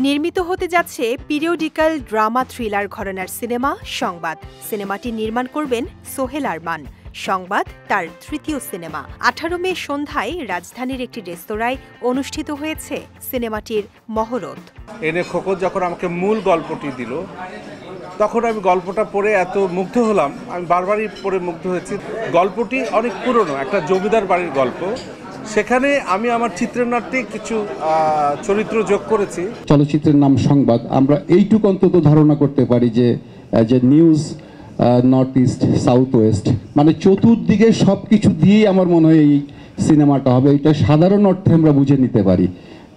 নির্মিত হতে যাচ্ছে পিরিয়ডিক্যাল ড্রামা থ্রিলার ঘরানার সিনেমা সংবাদ। সিনেমাটি নির্মাণ করবেন সোহেল আরমান। সংবাদ তার তৃতীয় সিনেমা। 18 মে সন্ধ্যায় রাজধানীর একটি রেস্তোরাঁয় অনুষ্ঠিত হয়েছে সিনেমাটির মহরত। খোকন যখন আমাকে মূল গল্পটি দিল, তখন আমি গল্পটা পড়ে এত মুগ্ধ হলাম, আমি বারবারই পড়ে মুগ্ধ হয়েছি। গল্পটি অনেক পুরনো, একটা জমিদার বাড়ির গল্প। সেখানে আমি আমার চিত্রনাট্যে কিছু চরিত্র যোগ করেছি। চলচ্চিত্রের নাম সংবাদ। আমরা এইটুকু অন্তত ধারণা করতে পারি যে news north east, south West, মানে চতুর্দিকে সব কিছু দিয়েই আমার মনে হয় এই সিনেমাটা হবে। এটা সাধারণ অর্থে আমরা বুঝে নিতে পারি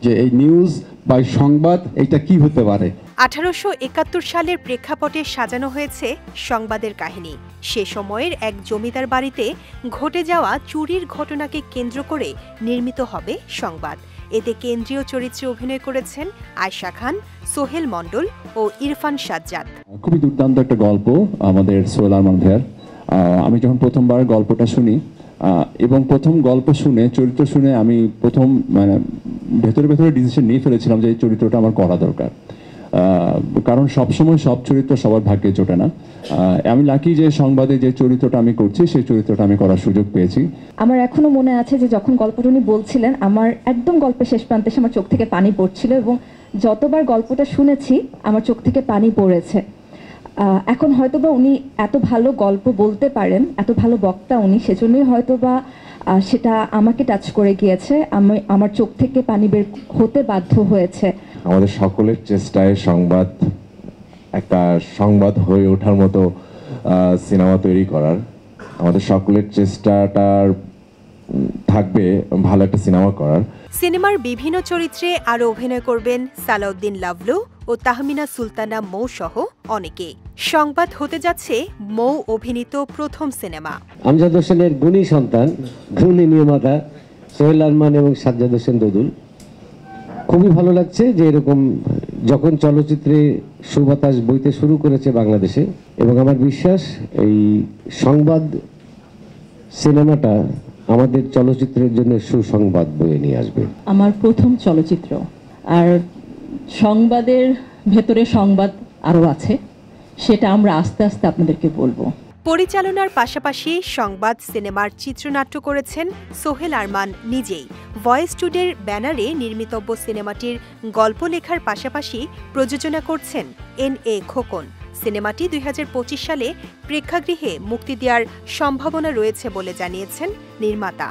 যে এই নিউজ বা সংবাদ এটা কি হতে পারে। 1871 সালের প্রেক্ষাপটে সাজানো হয়েছে সংবাদের কাহিনী। সে সময়ের এক জমিদার বাড়িতে ঘটে যাওয়া চুরির ঘটনাকে কেন্দ্র করে নির্মিত হবে সংবাদ। এতে কেন্দ্রীয় চরিত্রে অভিনয় করেছেন আয়েশা খান, সোহেল মণ্ডল ও ইরফান সাজ্জাদ। খুবই দুর্দান্ত একটা গল্প আমাদের সোহেল আরমান ভাইয়ার। আমি যখন প্রথমবার গল্পটা শুনি এবং প্রথম গল্প শুনে, চরিত্র শুনে, আমি প্রথম ভেতরে ডিসিশন নিয়ে ফেলেছিলাম যে এই চরিত্রটা আমার করা দরকার। কারণ সবসময় সব চরিত্র সবার ভাগ্যে জোটে না। আমি লাকি যে সংবাদে যে চরিত্রটা আমি করছি সেই চরিত্রটা আমি করার সুযোগ পেয়েছি। আমার এখনো মনে আছে যে যখন গল্পটা উনি বলছিলেন, আমার একদম গল্পের শেষ প্রান্তে আমার চোখ থেকে পানি পড়ছিল এবং যতবার গল্পটা শুনেছি আমার চোখ থেকে পানি পড়েছে। এখন হয়তোবা উনি এত ভালো গল্প বলতে পারেন, এত ভালো বক্তা উনি, সেজন্যই হয়তোবা সেটা আমাকে টাচ করে গিয়েছে। আমার চোখ থেকে পানি বের হতে বাধ্য হয়েছে। আমাদের সকলের চেষ্টায় সংবাদ একটা সংবাদ হয়ে ওঠার মতো সিনেমা তৈরি করার, আমাদের সকলের চেষ্টাটার থাকবে ভালো একটা সিনেমা করার। সিনেমার বিভিন্ন চরিত্রে আরও অভিনয় করবেন সালাউদ্দিন লাভলু ও তাহমিনা সুলতানা মৌ সহ অনেকে। সংবাদ হতে যাচ্ছে মৌ অভিনীত প্রথম সিনেমা। আমজাদ হোসেনের গুণী সন্তান, গুণী নির্মাতা সোহেল আরমান এবং সাজ্জাদ হোসেন দোদুল। খুবই ভালো লাগছে যে এরকম যখন চলচ্চিত্রে সুবাতাস বইতে শুরু করেছে বাংলাদেশে, এবং আমার বিশ্বাস এই সংবাদ সিনেমাটা আমাদের চলচ্চিত্রের জন্য সুসংবাদ বয়ে নিয়ে আসবে। আমার প্রথম চলচ্চিত্র, আর সংবাদের ভেতরে সংবাদ আরও আছে, সেটা আমরা আস্তে আস্তে আপনাদেরকে বলবো। পরিচালনার পাশাপাশি সংবাদ সিনেমার চিত্রনাট্য করেছেন সোহেল আরমান নিজেই। ভয়েস টুডের ব্যানারে নির্মিতব্য সিনেমাটির গল্প লেখার পাশাপাশি প্রযোজনা করছেন খোকন। সিনেমাটি 2025 সালে প্রেক্ষাগৃহে মুক্তি দেওয়ার সম্ভাবনা রয়েছে বলে জানিয়েছেন নির্মাতা।